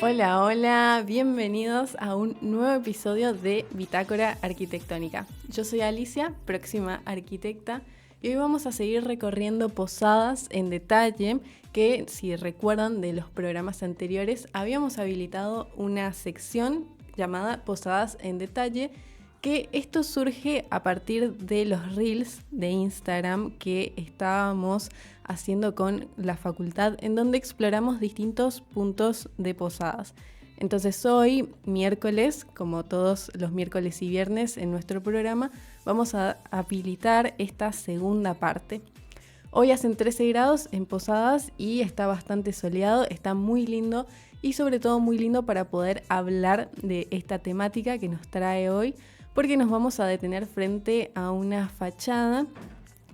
Hola, hola, bienvenidos a un nuevo episodio de Bitácora Arquitectónica. Yo soy Alicia, próxima arquitecta, y hoy vamos a seguir recorriendo Posadas en detalle, que si recuerdan de los programas anteriores, habíamos habilitado una sección llamada Posadas en detalle, que esto surge a partir de los reels de Instagram que estábamos haciendo con la facultad, en donde exploramos distintos puntos de Posadas. Entonces hoy, miércoles, como todos los miércoles y viernes en nuestro programa, vamos a habilitar esta segunda parte. Hoy hacen 13 grados en Posadas y está bastante soleado, está muy lindo y sobre todo muy lindo para poder hablar de esta temática que nos trae hoy, porque nos vamos a detener frente a una fachada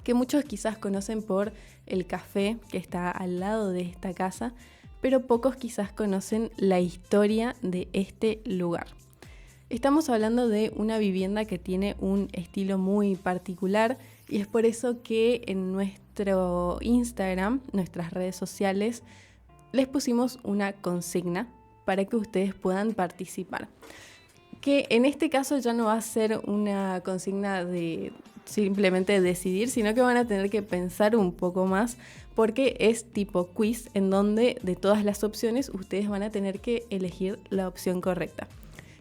que muchos quizás conocen por el café que está al lado de esta casa, pero pocos quizás conocen la historia de este lugar. Estamos hablando de una vivienda que tiene un estilo muy particular y es por eso que en nuestro Instagram, nuestras redes sociales, les pusimos una consigna para que ustedes puedan participar. Que en este caso ya no va a ser una consigna de simplemente decidir, sino que van a tener que pensar un poco más, porque es tipo quiz en donde de todas las opciones ustedes van a tener que elegir la opción correcta.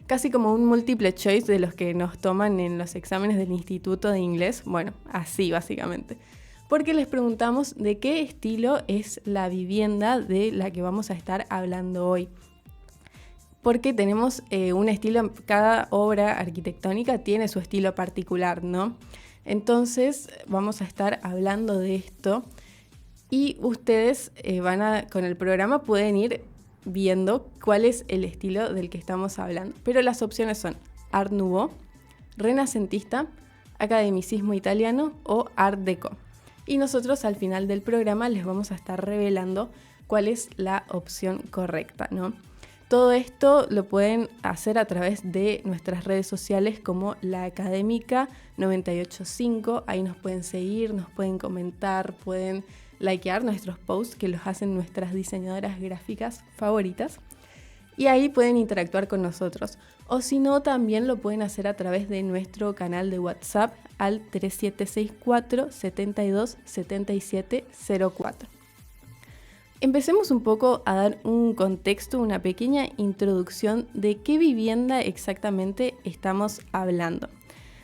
Casi como un multiple choice de los que nos toman en los exámenes del Instituto de Inglés. Bueno, así básicamente. Porque les preguntamos de qué estilo es la vivienda de la que vamos a estar hablando hoy. Porque tenemos un estilo, cada obra arquitectónica tiene su estilo particular, ¿no? Entonces vamos a estar hablando de esto y ustedes con el programa pueden ir viendo cuál es el estilo del que estamos hablando. Pero las opciones son Art Nouveau, Renacentista, Academicismo Italiano o Art Deco. Y nosotros al final del programa les vamos a estar revelando cuál es la opción correcta, ¿no? Todo esto lo pueden hacer a través de nuestras redes sociales como La Académica 985. Ahí nos pueden seguir, nos pueden comentar, pueden likear nuestros posts que los hacen nuestras diseñadoras gráficas favoritas. Y ahí pueden interactuar con nosotros. O si no, también lo pueden hacer a través de nuestro canal de WhatsApp al 3764 72 77 04. Empecemos un poco a dar un contexto, una pequeña introducción de qué vivienda exactamente estamos hablando.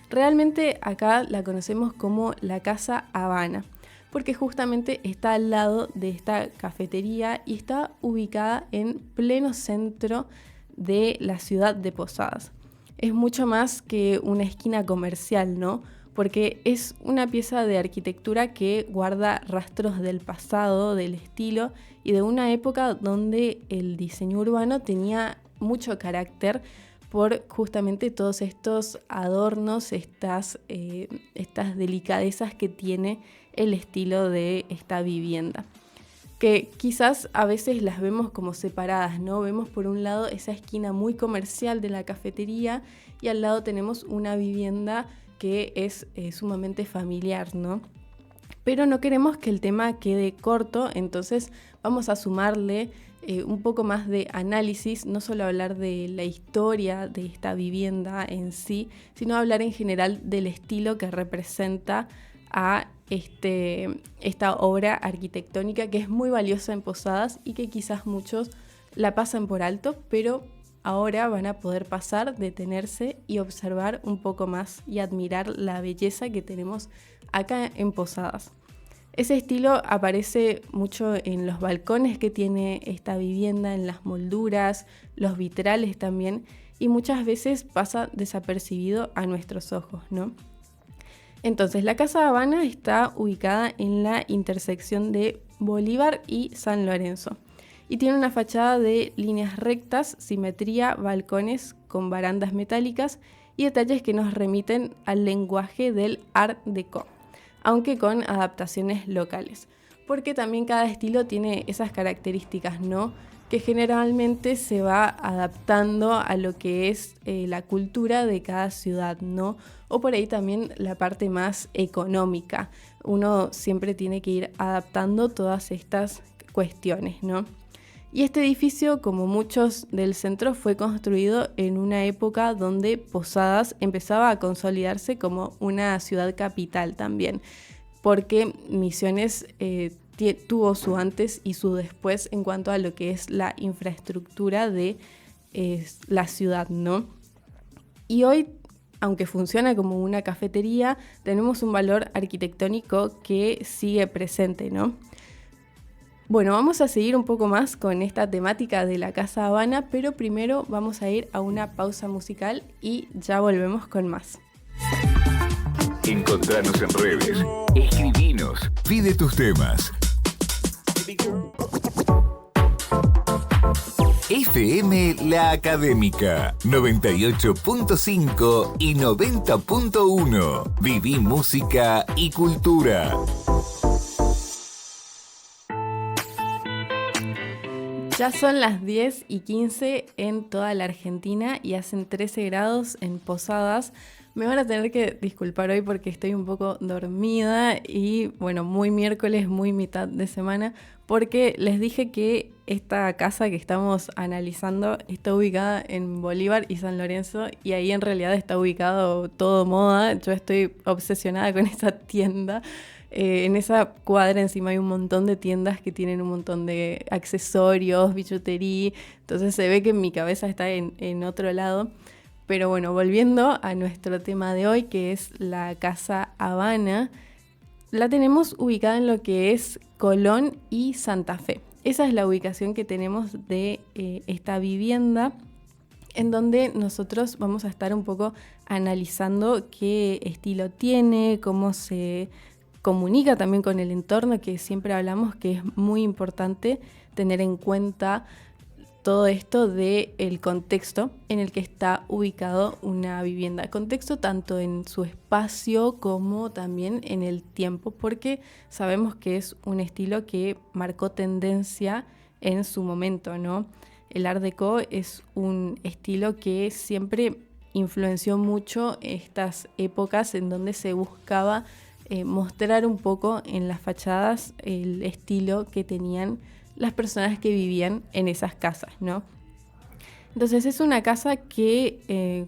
Realmente acá la conocemos como la Casa Habana, porque justamente está al lado de esta cafetería y está ubicada en pleno centro de la ciudad de Posadas. Es mucho más que una esquina comercial, ¿no? Porque es una pieza de arquitectura que guarda rastros del pasado, del estilo y de una época donde el diseño urbano tenía mucho carácter por justamente todos estos adornos, estas delicadezas que tiene el estilo de esta vivienda. Que quizás a veces las vemos como separadas, ¿no? Vemos por un lado esa esquina muy comercial de la cafetería y al lado tenemos una vivienda que es sumamente familiar, ¿no? Pero no queremos que el tema quede corto, entonces vamos a sumarle un poco más de análisis, no solo hablar de la historia de esta vivienda en sí, sino hablar en general del estilo que representa a esta obra arquitectónica que es muy valiosa en Posadas y que quizás muchos la pasan por alto, pero ahora van a poder pasar, detenerse y observar un poco más y admirar la belleza que tenemos acá en Posadas. Ese estilo aparece mucho en los balcones que tiene esta vivienda, en las molduras, los vitrales también, y muchas veces pasa desapercibido a nuestros ojos, ¿no? Entonces, la Casa Habana está ubicada en la intersección de Bolívar y San Lorenzo y tiene una fachada de líneas rectas, simetría, balcones con barandas metálicas y detalles que nos remiten al lenguaje del Art Deco, aunque con adaptaciones locales, porque también cada estilo tiene esas características, ¿no? Que generalmente se va adaptando a lo que es la cultura de cada ciudad, ¿no? O por ahí también la parte más económica. Uno siempre tiene que ir adaptando todas estas cuestiones, ¿no? Y este edificio, como muchos del centro, fue construido en una época donde Posadas empezaba a consolidarse como una ciudad capital también, porque Misiones tuvo su antes y su después en cuanto a lo que es la infraestructura de la ciudad, ¿no? Y hoy, aunque funciona como una cafetería, tenemos un valor arquitectónico que sigue presente, ¿no? Bueno, vamos a seguir un poco más con esta temática de la Casa Habana, pero primero vamos a ir a una pausa musical y ya volvemos con más. Encontranos en redes, escribinos, pide tus temas. FM La Académica 98.5 y 90.1. Viví música y cultura. Ya son las 10:15 en toda la Argentina y hacen 13 grados en Posadas. Me van a tener que disculpar hoy porque estoy un poco dormida y bueno, muy miércoles, muy mitad de semana, porque les dije que esta casa que estamos analizando está ubicada en Bolívar y San Lorenzo y ahí en realidad está ubicado todo Moda. Yo estoy obsesionada con esa tienda. En esa cuadra encima hay un montón de tiendas que tienen un montón de accesorios, billutería, entonces se ve que mi cabeza está en otro lado. Pero bueno, volviendo a nuestro tema de hoy, que es la Casa Habana, la tenemos ubicada en lo que es Colón y Santa Fe. Esa es la ubicación que tenemos de esta vivienda, en donde nosotros vamos a estar un poco analizando qué estilo tiene, cómo se comunica también con el entorno, que siempre hablamos que es muy importante tener en cuenta todo esto del contexto en el que está ubicado una vivienda. Contexto tanto en su espacio como también en el tiempo, porque sabemos que es un estilo que marcó tendencia en su momento, ¿no? El Art Deco es un estilo que siempre influenció mucho estas épocas en donde se buscaba mostrar un poco en las fachadas el estilo que tenían las personas que vivían en esas casas, ¿no? Entonces es una casa que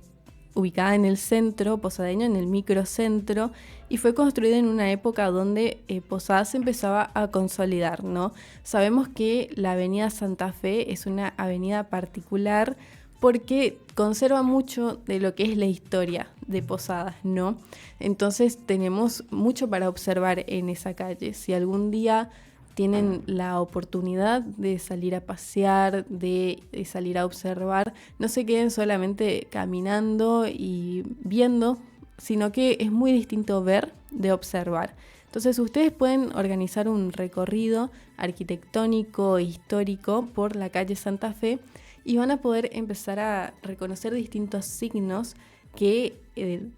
ubicada en el centro posadeño, en el microcentro, y fue construida en una época donde Posadas se empezaba a consolidar, ¿no? Sabemos que la avenida Santa Fe es una avenida particular porque conserva mucho de lo que es la historia de Posadas, ¿no? Entonces tenemos mucho para observar en esa calle. Si algún día tienen la oportunidad de salir a pasear, de salir a observar, no se queden solamente caminando y viendo, sino que es muy distinto ver de observar. Entonces ustedes pueden organizar un recorrido arquitectónico e histórico por la calle Santa Fe y van a poder empezar a reconocer distintos signos que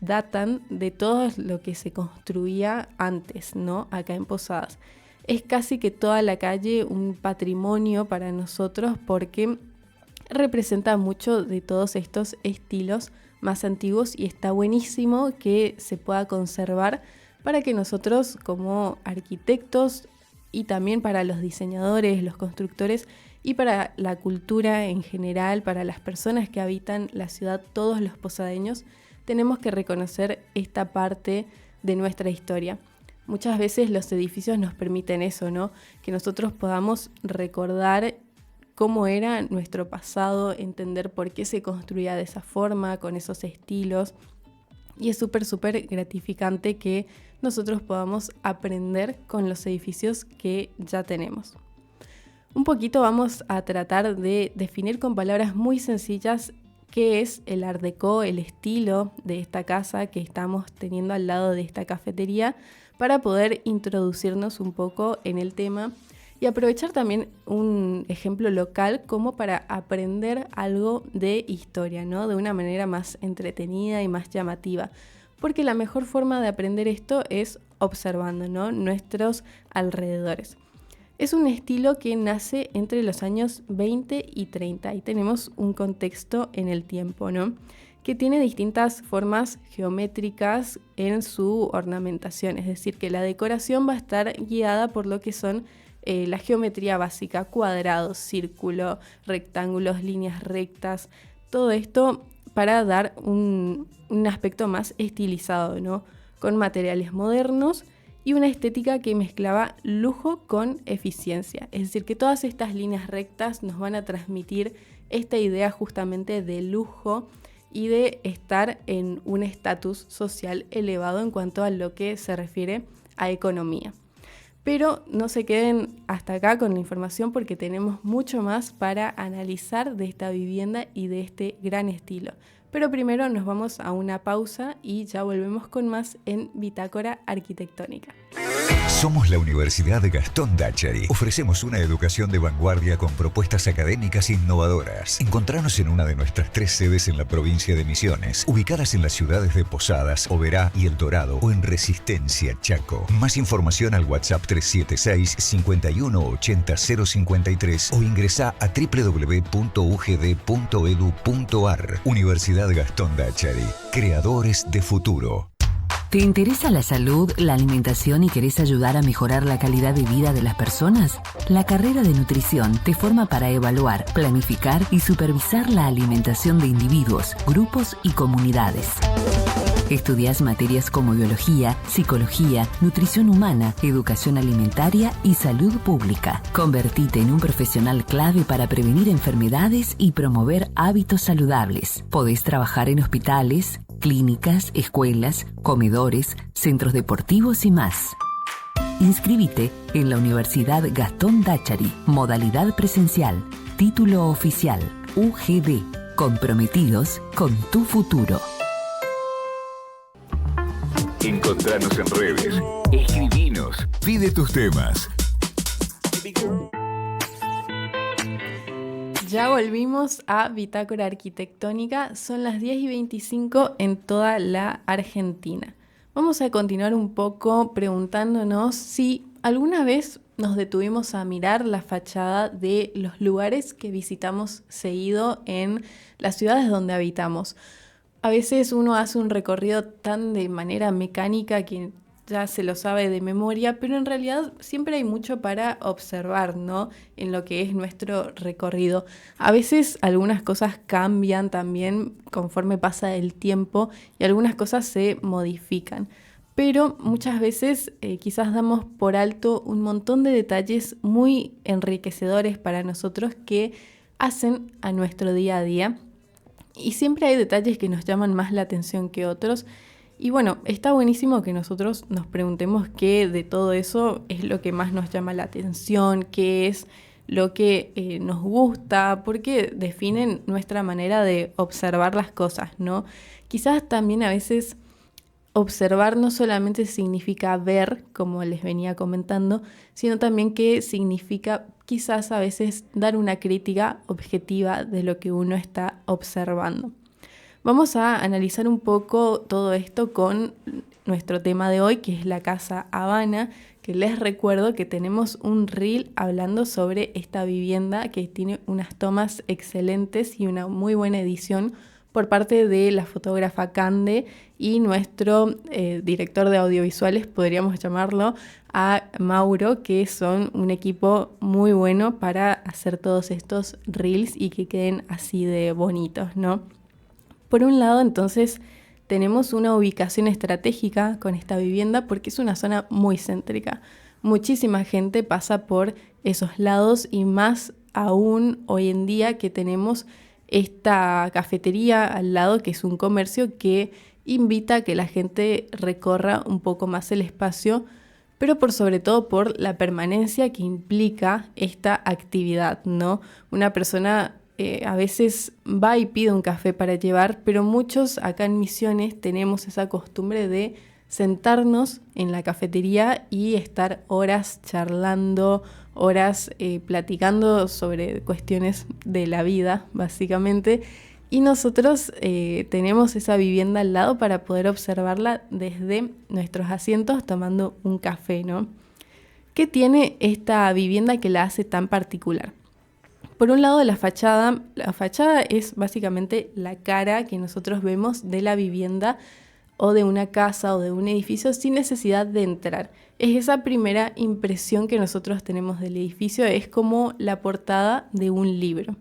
datan de todo lo que se construía antes, ¿no? Acá en Posadas. Es casi que toda la calle un patrimonio para nosotros porque representa mucho de todos estos estilos más antiguos y está buenísimo que se pueda conservar para que nosotros como arquitectos y también para los diseñadores, los constructores y para la cultura en general, para las personas que habitan la ciudad, todos los posadeños, tenemos que reconocer esta parte de nuestra historia. Muchas veces los edificios nos permiten eso, ¿no? Que nosotros podamos recordar cómo era nuestro pasado, entender por qué se construía de esa forma, con esos estilos. Y es súper gratificante que nosotros podamos aprender con los edificios que ya tenemos. Un poquito vamos a tratar de definir con palabras muy sencillas qué es el Art Deco, el estilo de esta casa que estamos teniendo al lado de esta cafetería, para poder introducirnos un poco en el tema y aprovechar también un ejemplo local como para aprender algo de historia, ¿no? De una manera más entretenida y más llamativa. Porque la mejor forma de aprender esto es observando, ¿no? Nuestros alrededores. Es un estilo que nace entre los años 20 y 30 y tenemos un contexto en el tiempo, ¿no? Que tiene distintas formas geométricas en su ornamentación, es decir, que la decoración va a estar guiada por lo que son la geometría básica, cuadrados, círculo, rectángulos, líneas rectas, todo esto para dar un aspecto más estilizado, ¿no? Con materiales modernos y una estética que mezclaba lujo con eficiencia. Es decir, que todas estas líneas rectas nos van a transmitir esta idea justamente de lujo y de estar en un estatus social elevado en cuanto a lo que se refiere a economía. Pero no se queden hasta acá con la información porque tenemos mucho más para analizar de esta vivienda y de este gran estilo. Pero primero nos vamos a una pausa y ya volvemos con más en Bitácora Arquitectónica. Somos la Universidad Gastón Dáchari. Ofrecemos una educación de vanguardia con propuestas académicas innovadoras. Encontranos en una de nuestras 3 sedes en la provincia de Misiones, ubicadas en las ciudades de Posadas, Oberá y El Dorado, o en Resistencia, Chaco. Más información al WhatsApp 376 51 80 053 o ingresá a www.ugd.edu.ar. Universidad Gastón Dáchari. Creadores de futuro. ¿Te interesa la salud, la alimentación y querés ayudar a mejorar la calidad de vida de las personas? La carrera de nutrición te forma para evaluar, planificar y supervisar la alimentación de individuos, grupos y comunidades. Estudiás materias como biología, psicología, nutrición humana, educación alimentaria y salud pública. Convertite en un profesional clave para prevenir enfermedades y promover hábitos saludables. Podés trabajar en hospitales, clínicas, escuelas, comedores, centros deportivos y más. Inscríbete en la Universidad Gastón Dáchari, modalidad presencial, título oficial, UGD, comprometidos con tu futuro. Encontranos en redes, escribinos, pide tus temas. Ya volvimos a Bitácora Arquitectónica, son las 10:25 en toda la Argentina. Vamos a continuar un poco preguntándonos si alguna vez nos detuvimos a mirar la fachada de los lugares que visitamos seguido en las ciudades donde habitamos. A veces uno hace un recorrido tan de manera mecánica que ya se lo sabe de memoria, pero en realidad siempre hay mucho para observar, ¿no? En lo que es nuestro recorrido. A veces algunas cosas cambian también conforme pasa el tiempo y algunas cosas se modifican. Pero muchas veces quizás damos por alto un montón de detalles muy enriquecedores para nosotros que hacen a nuestro día a día. Y siempre hay detalles que nos llaman más la atención que otros. Y bueno, está buenísimo que nosotros nos preguntemos qué de todo eso es lo que más nos llama la atención, qué es lo que nos gusta, porque definen nuestra manera de observar las cosas, ¿no? Quizás también a veces observar no solamente significa ver, como les venía comentando, sino también que significa quizás a veces dar una crítica objetiva de lo que uno está observando. Vamos a analizar un poco todo esto con nuestro tema de hoy, que es la Casa Habana, que les recuerdo que tenemos un reel hablando sobre esta vivienda que tiene unas tomas excelentes y una muy buena edición por parte de la fotógrafa Cande y nuestro director de audiovisuales, podríamos llamarlo, a Mauro, que son un equipo muy bueno para hacer todos estos reels y que queden así de bonitos, ¿no? Por un lado, entonces, tenemos una ubicación estratégica con esta vivienda porque es una zona muy céntrica. Muchísima gente pasa por esos lados y más aún hoy en día que tenemos esta cafetería al lado, que es un comercio que invita a que la gente recorra un poco más el espacio, pero por sobre todo por la permanencia que implica esta actividad, ¿no? Una persona a veces va y pide un café para llevar, pero muchos acá en Misiones tenemos esa costumbre de sentarnos en la cafetería y estar horas charlando, horas platicando sobre cuestiones de la vida, básicamente. Y nosotros tenemos esa vivienda al lado para poder observarla desde nuestros asientos tomando un café, ¿no? ¿Qué tiene esta vivienda que la hace tan particular? Por un lado, la fachada es básicamente la cara que nosotros vemos de la vivienda o de una casa o de un edificio sin necesidad de entrar. Es esa primera impresión que nosotros tenemos del edificio, es como la portada de un libro.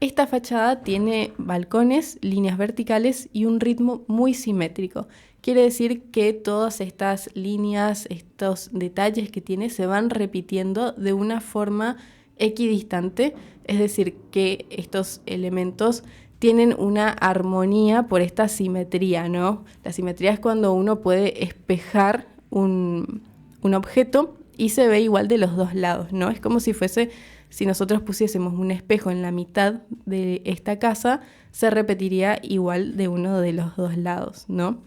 Esta fachada tiene balcones, líneas verticales y un ritmo muy simétrico. Quiere decir que todas estas líneas, estos detalles que tiene se van repitiendo de una forma equidistante, es decir, que estos elementos tienen una armonía por esta simetría, ¿no? La simetría es cuando uno puede espejar un objeto y se ve igual de los dos lados, ¿no? Es como si nosotros pusiésemos un espejo en la mitad de esta casa, se repetiría igual de uno de los dos lados, ¿no?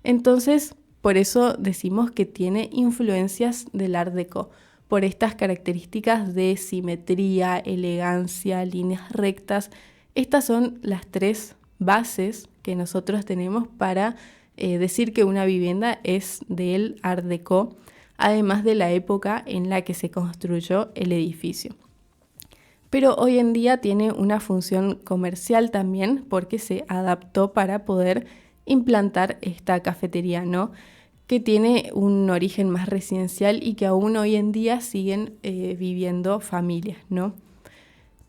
Entonces, por eso decimos que tiene influencias del Art Deco, por estas características de simetría, elegancia, líneas rectas. Estas son las tres bases que nosotros tenemos para decir que una vivienda es del Art Deco, además de la época en la que se construyó el edificio. Pero hoy en día tiene una función comercial también porque se adaptó para poder implantar esta cafetería, ¿no? Que tiene un origen más residencial y que aún hoy en día siguen viviendo familias, ¿no?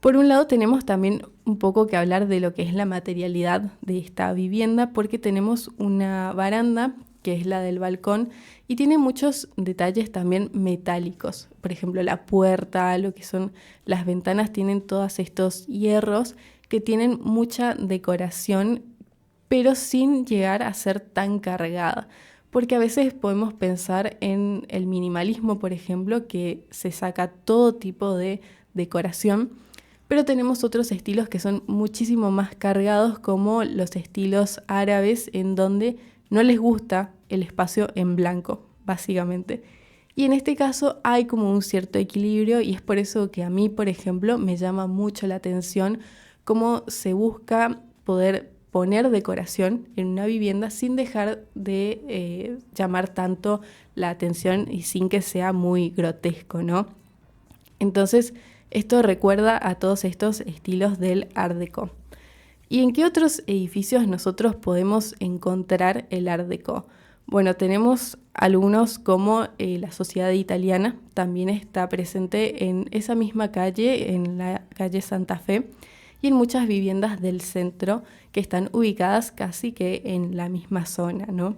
Por un lado tenemos también un poco que hablar de lo que es la materialidad de esta vivienda, porque tenemos una baranda que es la del balcón y tiene muchos detalles también metálicos. Por ejemplo, la puerta, lo que son las ventanas, tienen todos estos hierros que tienen mucha decoración, pero sin llegar a ser tan cargada. Porque a veces podemos pensar en el minimalismo, por ejemplo, que se saca todo tipo de decoración, pero tenemos otros estilos que son muchísimo más cargados, como los estilos árabes, en donde no les gusta el espacio en blanco, básicamente. Y en este caso hay como un cierto equilibrio y es por eso que a mí, por ejemplo, me llama mucho la atención cómo se busca poder poner decoración en una vivienda sin dejar de llamar tanto la atención y sin que sea muy grotesco, ¿no? Entonces, esto recuerda a todos estos estilos del Art Deco. ¿Y en qué otros edificios nosotros podemos encontrar el Art Deco? Bueno, tenemos algunos como la Sociedad Italiana, también está presente en esa misma calle, en la calle Santa Fe, y en muchas viviendas del centro que están ubicadas casi que en la misma zona, ¿no?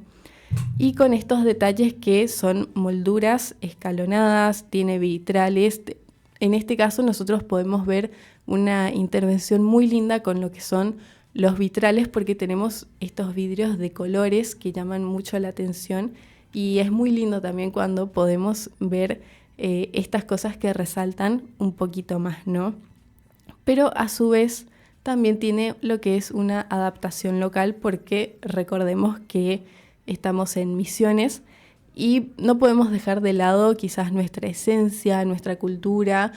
Y con estos detalles que son molduras escalonadas, tiene vitrales. En este caso nosotros podemos ver una intervención muy linda con lo que son los vitrales, porque tenemos estos vidrios de colores que llaman mucho la atención y es muy lindo también cuando podemos ver estas cosas que resaltan un poquito más, ¿no? Pero a su vez también tiene lo que es una adaptación local, porque recordemos que estamos en Misiones y no podemos dejar de lado quizás nuestra esencia, nuestra cultura,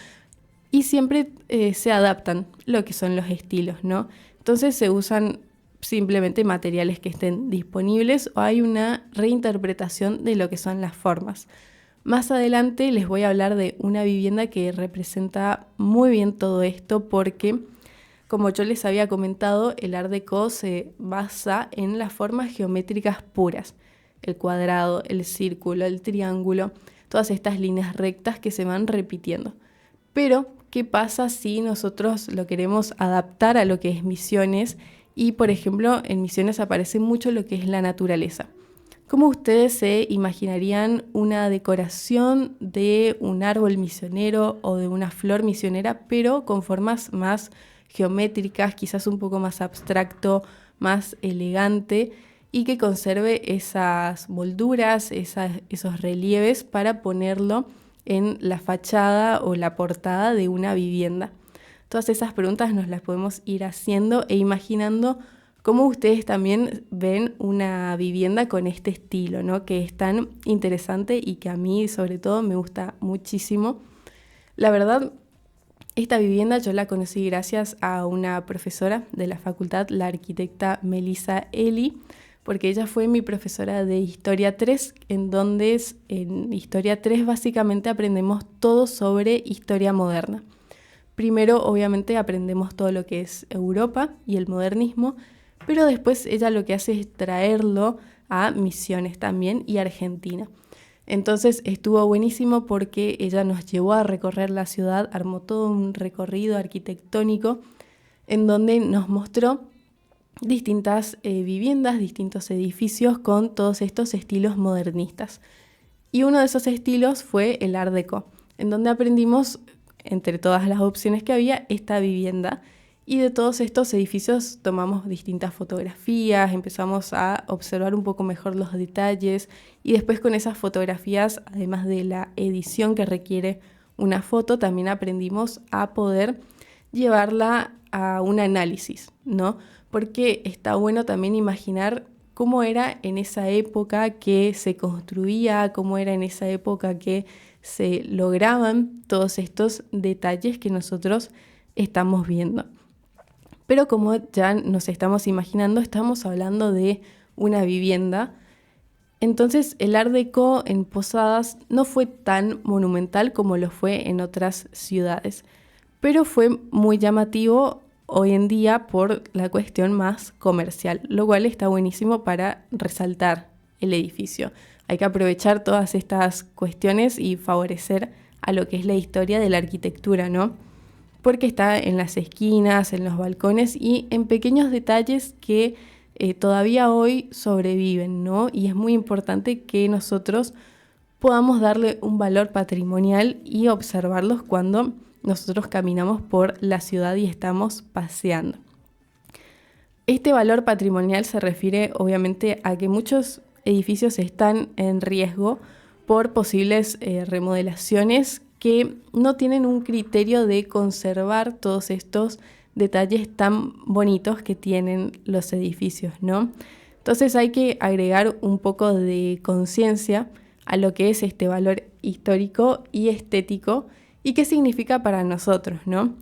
y siempre se adaptan lo que son los estilos, ¿no? Entonces se usan simplemente materiales que estén disponibles o hay una reinterpretación de lo que son las formas. Más adelante les voy a hablar de una vivienda que representa muy bien todo esto porque, como yo les había comentado, el Art Deco se basa en las formas geométricas puras. El cuadrado, el círculo, el triángulo, todas estas líneas rectas que se van repitiendo. Pero, ¿qué pasa si nosotros lo queremos adaptar a lo que es Misiones? Y, por ejemplo, en Misiones aparece mucho lo que es la naturaleza. ¿Cómo ustedes se imaginarían una decoración de un árbol misionero o de una flor misionera, pero con formas más geométricas, quizás un poco más abstracto, más elegante, y que conserve esas molduras, esos relieves para ponerlo en la fachada o la portada de una vivienda? Todas esas preguntas nos las podemos ir haciendo e imaginando cómo ustedes también ven una vivienda con este estilo, ¿no? Que es tan interesante y que a mí sobre todo me gusta muchísimo. La verdad, esta vivienda yo la conocí gracias a una profesora de la facultad, la arquitecta Melissa Eli, porque ella fue mi profesora de Historia 3, en donde en Historia 3 básicamente aprendemos todo sobre historia moderna. Primero, obviamente, aprendemos todo lo que es Europa y el modernismo, pero después ella lo que hace es traerlo a Misiones también y Argentina. Entonces estuvo buenísimo porque ella nos llevó a recorrer la ciudad, armó todo un recorrido arquitectónico en donde nos mostró distintas viviendas, distintos edificios con todos estos estilos modernistas. Y uno de esos estilos fue el Art Deco, en donde aprendimos, entre todas las opciones que había, esta vivienda. Y de todos estos edificios tomamos distintas fotografías, empezamos a observar un poco mejor los detalles y después con esas fotografías, además de la edición que requiere una foto, también aprendimos a poder llevarla a un análisis, ¿no? Porque está bueno también imaginar cómo era en esa época que se construía, cómo era en esa época que se lograban todos estos detalles que nosotros estamos viendo. Pero como ya nos estamos imaginando, estamos hablando de una vivienda. Entonces el Art Deco en Posadas no fue tan monumental como lo fue en otras ciudades, pero fue muy llamativo hoy en día por la cuestión más comercial, lo cual está buenísimo para resaltar el edificio. Hay que aprovechar todas estas cuestiones y favorecer a lo que es la historia de la arquitectura, ¿no? Porque está en las esquinas, en los balcones y en pequeños detalles que todavía hoy sobreviven, ¿no? Y es muy importante que nosotros podamos darle un valor patrimonial y observarlos cuando nosotros caminamos por la ciudad y estamos paseando. Este valor patrimonial se refiere obviamente a que muchos edificios están en riesgo por posibles remodelaciones que no tienen un criterio de conservar todos estos detalles tan bonitos que tienen los edificios, ¿no? Entonces hay que agregar un poco de conciencia a lo que es este valor histórico y estético y qué significa para nosotros, ¿no?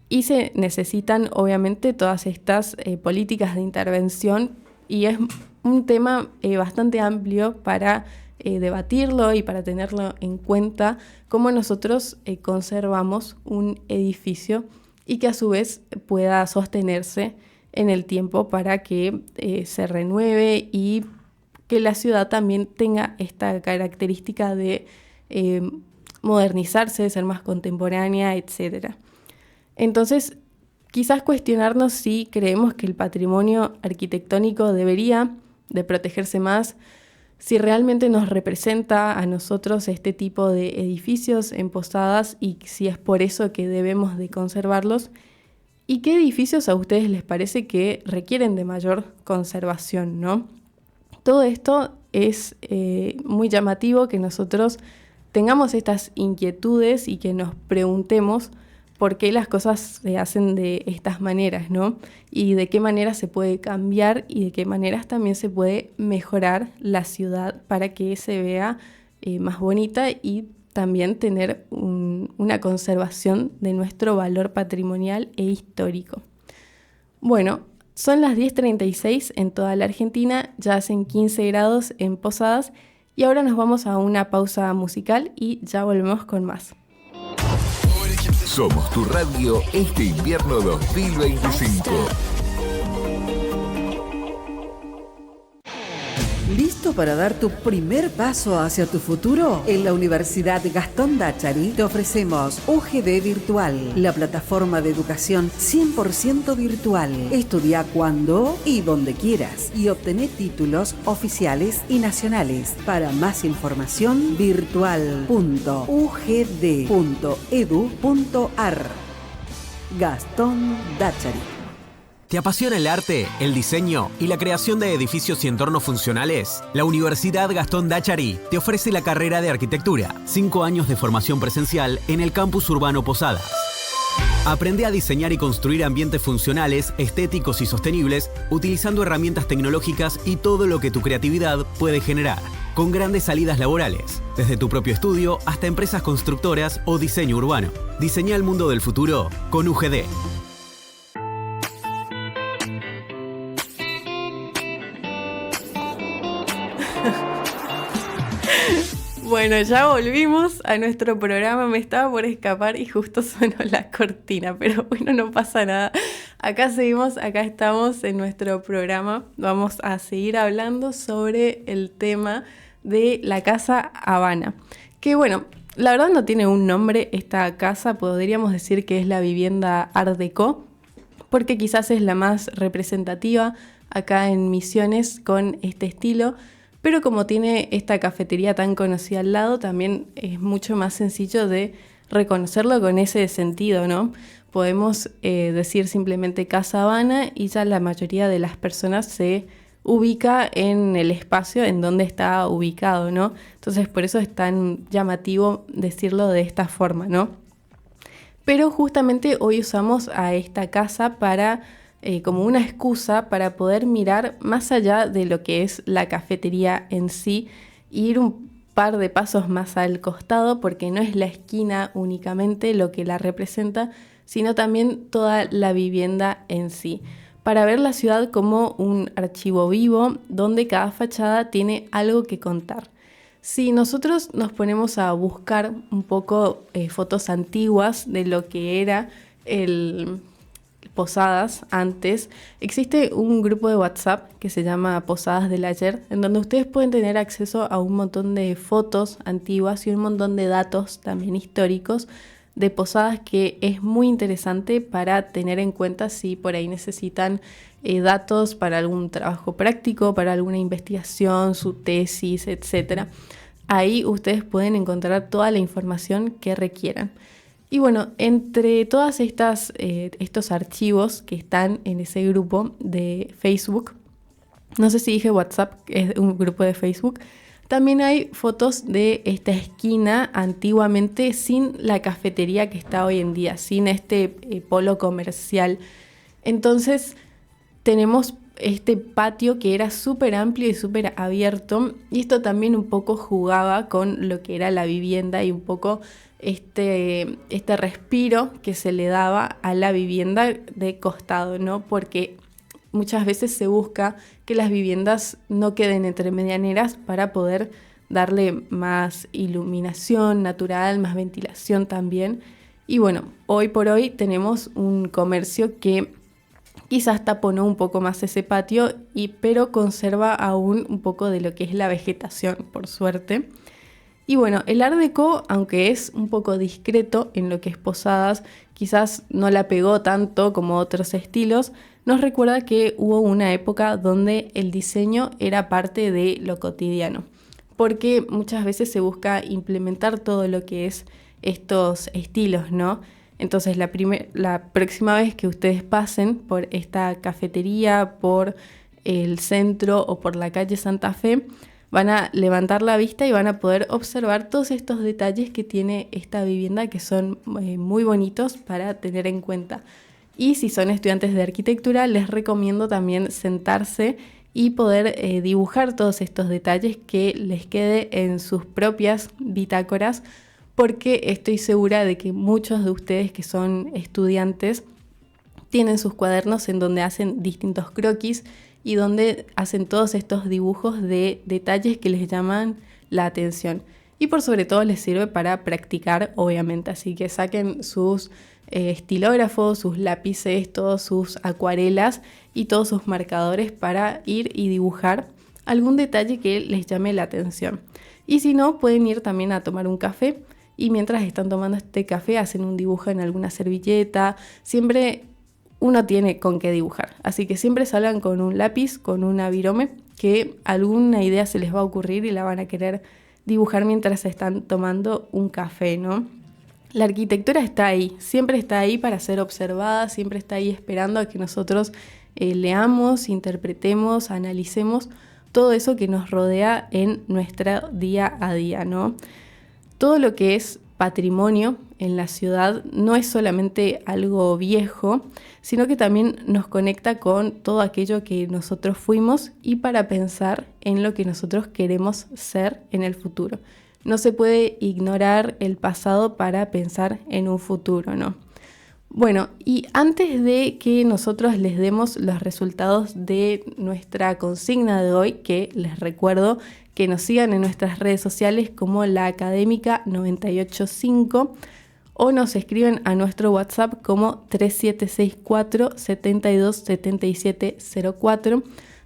Y se necesitan obviamente todas estas políticas de intervención y es un tema bastante amplio para debatirlo y para tenerlo en cuenta, cómo nosotros conservamos un edificio y que a su vez pueda sostenerse en el tiempo para que se renueve y que la ciudad también tenga esta característica de modernizarse, de ser más contemporánea, etc. Entonces, quizás cuestionarnos si creemos que el patrimonio arquitectónico debería de protegerse más, si realmente nos representa a nosotros este tipo de edificios en Posadas y si es por eso que debemos de conservarlos, y qué edificios a ustedes les parece que requieren de mayor conservación, ¿no? Todo esto es muy llamativo que nosotros tengamos estas inquietudes y que nos preguntemos por qué las cosas se hacen de estas maneras, ¿no? Y de qué manera se puede cambiar y de qué maneras también se puede mejorar la ciudad para que se vea más bonita y también tener una conservación de nuestro valor patrimonial e histórico. Bueno, son las 10:36 en toda la Argentina, ya hacen 15 grados en Posadas y ahora nos vamos a una pausa musical y ya volvemos con más. Somos tu radio este invierno 2025. ¿Listo para dar tu primer paso hacia tu futuro? En la Universidad Gastón Dachari te ofrecemos UGD Virtual, la plataforma de educación 100% virtual. Estudia cuando y donde quieras y obtené títulos oficiales y nacionales. Para más información, virtual.ugd.edu.ar. Gastón Dachari. ¿Te apasiona el arte, el diseño y la creación de edificios y entornos funcionales? La Universidad Gastón Dachari te ofrece la carrera de arquitectura, 5 años de formación presencial en el campus urbano Posadas. Aprende a diseñar y construir ambientes funcionales, estéticos y sostenibles, utilizando herramientas tecnológicas y todo lo que tu creatividad puede generar, con grandes salidas laborales, desde tu propio estudio hasta empresas constructoras o diseño urbano. Diseña el mundo del futuro con UGD. Bueno, ya volvimos a nuestro programa, me estaba por escapar y justo sonó la cortina, pero bueno, no pasa nada. Acá seguimos, acá estamos en nuestro programa. Vamos a seguir hablando sobre el tema de la Casa Habana. Que bueno, la verdad no tiene un nombre esta casa, podríamos decir que es la vivienda Art Deco, porque quizás es la más representativa acá en Misiones con este estilo. Pero como tiene esta cafetería tan conocida al lado, también es mucho más sencillo de reconocerlo con ese sentido, ¿no? Podemos decir simplemente Casa Habana y ya la mayoría de las personas se ubica en el espacio en donde está ubicado, ¿no? Entonces por eso es tan llamativo decirlo de esta forma, ¿no? Pero justamente hoy usamos a esta casa para como una excusa para poder mirar más allá de lo que es la cafetería en sí, ir un par de pasos más al costado, porque no es la esquina únicamente lo que la representa, sino también toda la vivienda en sí, para ver la ciudad como un archivo vivo donde cada fachada tiene algo que contar. Si nosotros nos ponemos a buscar un poco fotos antiguas de lo que era el Posadas antes, existe un grupo de WhatsApp que se llama Posadas del Ayer, en donde ustedes pueden tener acceso a un montón de fotos antiguas y un montón de datos también históricos de posadas, que es muy interesante para tener en cuenta si por ahí necesitan datos para algún trabajo práctico, para alguna investigación, su tesis, etc. Ahí ustedes pueden encontrar toda la información que requieran. Y bueno, entre todas estos archivos que están en ese grupo de Facebook, no sé si dije WhatsApp, es un grupo de Facebook, también hay fotos de esta esquina antiguamente sin la cafetería que está hoy en día, sin este polo comercial. Entonces tenemos este patio que era súper amplio y súper abierto, y esto también un poco jugaba con lo que era la vivienda y un poco este respiro que se le daba a la vivienda de costado, ¿no? Porque muchas veces se busca que las viviendas no queden entre medianeras para poder darle más iluminación natural, más ventilación también. Y bueno, hoy por hoy tenemos un comercio que quizás taponó un poco más ese patio, pero conserva aún un poco de lo que es la vegetación, por suerte. Y bueno, el Art Deco, aunque es un poco discreto en lo que es Posadas, quizás no la pegó tanto como otros estilos, nos recuerda que hubo una época donde el diseño era parte de lo cotidiano, porque muchas veces se busca implementar todo lo que es estos estilos, ¿no? Entonces la próxima vez que ustedes pasen por esta cafetería, por el centro o por la calle Santa Fe, van a levantar la vista y van a poder observar todos estos detalles que tiene esta vivienda, que son muy bonitos para tener en cuenta. Y si son estudiantes de arquitectura, les recomiendo también sentarse y poder dibujar todos estos detalles, que les quede en sus propias bitácoras, porque estoy segura de que muchos de ustedes que son estudiantes tienen sus cuadernos en donde hacen distintos croquis y donde hacen todos estos dibujos de detalles que les llaman la atención. Y por sobre todo les sirve para practicar, obviamente. Así que saquen sus estilógrafos, sus lápices, todas sus acuarelas y todos sus marcadores para ir y dibujar algún detalle que les llame la atención. Y si no, pueden ir también a tomar un café, y mientras están tomando este café hacen un dibujo en alguna servilleta. Siempre uno tiene con qué dibujar, así que siempre salgan con un lápiz, con una virome, que alguna idea se les va a ocurrir y la van a querer dibujar mientras están tomando un café, ¿no? La arquitectura está ahí, siempre está ahí para ser observada, siempre está ahí esperando a que nosotros leamos, interpretemos, analicemos todo eso que nos rodea en nuestro día a día, ¿no? Todo lo que es patrimonio en la ciudad no es solamente algo viejo, sino que también nos conecta con todo aquello que nosotros fuimos y para pensar en lo que nosotros queremos ser en el futuro. No se puede ignorar el pasado para pensar en un futuro, ¿no? Bueno, y antes de que nosotros les demos los resultados de nuestra consigna de hoy, que les recuerdo que nos sigan en nuestras redes sociales como La Académica 985 o nos escriben a nuestro WhatsApp como 3764 727704.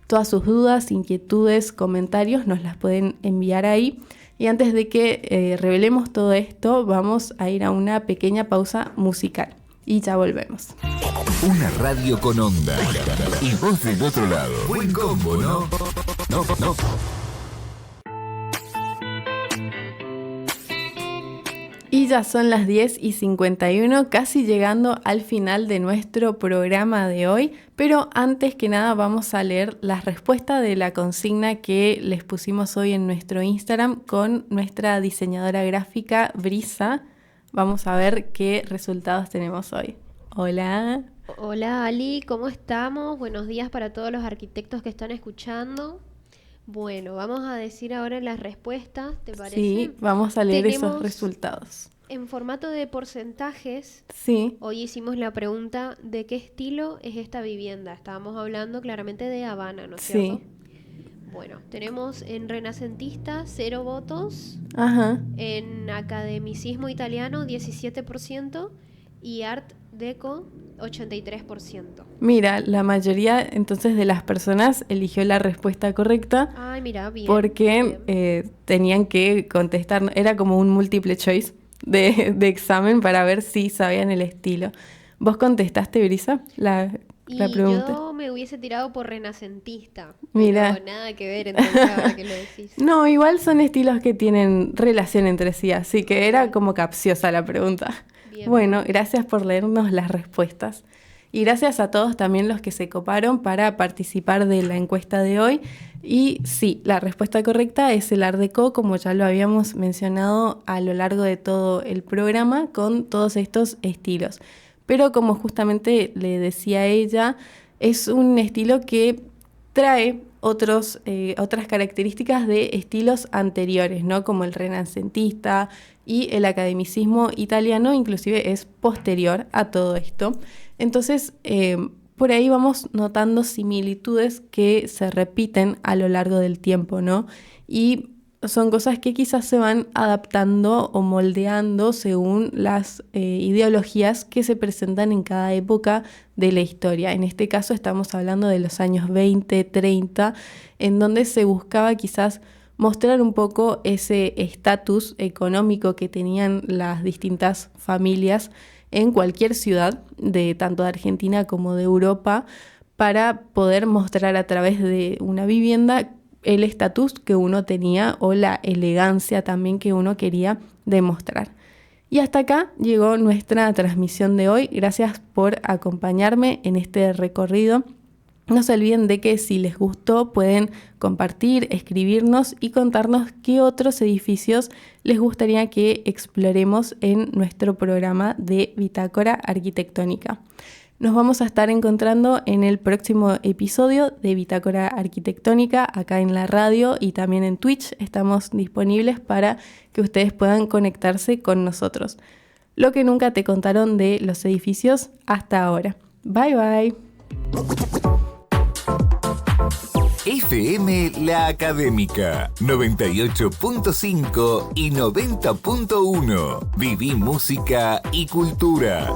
Todas sus dudas, inquietudes, comentarios nos las pueden enviar ahí. Y antes de que revelemos todo esto, vamos a ir a una pequeña pausa musical. Y ya volvemos. Una radio con onda. Y vos del otro lado. Buen combo, ¿no? No. Y ya son las 10:51, casi llegando al final de nuestro programa de hoy. Pero antes que nada vamos a leer las respuestas de la consigna que les pusimos hoy en nuestro Instagram con nuestra diseñadora gráfica Brisa. Vamos a ver qué resultados tenemos hoy. Hola. Hola Ali, ¿cómo estamos? Buenos días para todos los arquitectos que están escuchando. Bueno, vamos a decir ahora las respuestas, ¿te parece? Sí, vamos a leer Tenemos esos resultados. En formato de porcentajes, Sí. hoy hicimos la pregunta ¿de qué estilo es esta vivienda? Estábamos hablando claramente de Habana, ¿no es cierto? Sí. Bueno, tenemos en renacentista 0 votos, Ajá. en academicismo italiano 17% y art deco 83%. Mira, la mayoría entonces de las personas eligió la respuesta correcta Ay, mira, bien. porque bien. tenían que contestar, era como un multiple choice de examen para ver si sabían el estilo. ¿Vos contestaste, Brisa, la pregunta? Yo me hubiese tirado por renacentista. Mira. Pero nada que ver, entonces ahora que lo decís. No, igual son estilos que tienen relación entre sí, así que era como capciosa la pregunta. Bien. Bueno, gracias por leernos las respuestas. Y gracias a todos también los que se coparon para participar de la encuesta de hoy. Y sí, la respuesta correcta es el Art Deco, como ya lo habíamos mencionado a lo largo de todo el programa, con todos estos estilos. Pero como justamente le decía ella, es un estilo que trae otras características de estilos anteriores, ¿no? Como el renacentista y el academicismo italiano, inclusive es posterior a todo esto. Entonces, por ahí vamos notando similitudes que se repiten a lo largo del tiempo, ¿no? Y son cosas que quizás se van adaptando o moldeando según las ideologías que se presentan en cada época de la historia. En este caso estamos hablando de los años 20, 30, en donde se buscaba quizás mostrar un poco ese estatus económico que tenían las distintas familias en cualquier ciudad, tanto de Argentina como de Europa, para poder mostrar a través de una vivienda el estatus que uno tenía o la elegancia también que uno quería demostrar. Y hasta acá llegó nuestra transmisión de hoy. Gracias por acompañarme en este recorrido. No se olviden de que si les gustó pueden compartir, escribirnos y contarnos qué otros edificios les gustaría que exploremos en nuestro programa de Bitácora Arquitectónica. Nos vamos a estar encontrando en el próximo episodio de Bitácora Arquitectónica, acá en la radio y también en Twitch. Estamos disponibles para que ustedes puedan conectarse con nosotros. Lo que nunca te contaron de los edificios hasta ahora. Bye bye. FM La Académica 98.5 y 90.1. Viví música y cultura.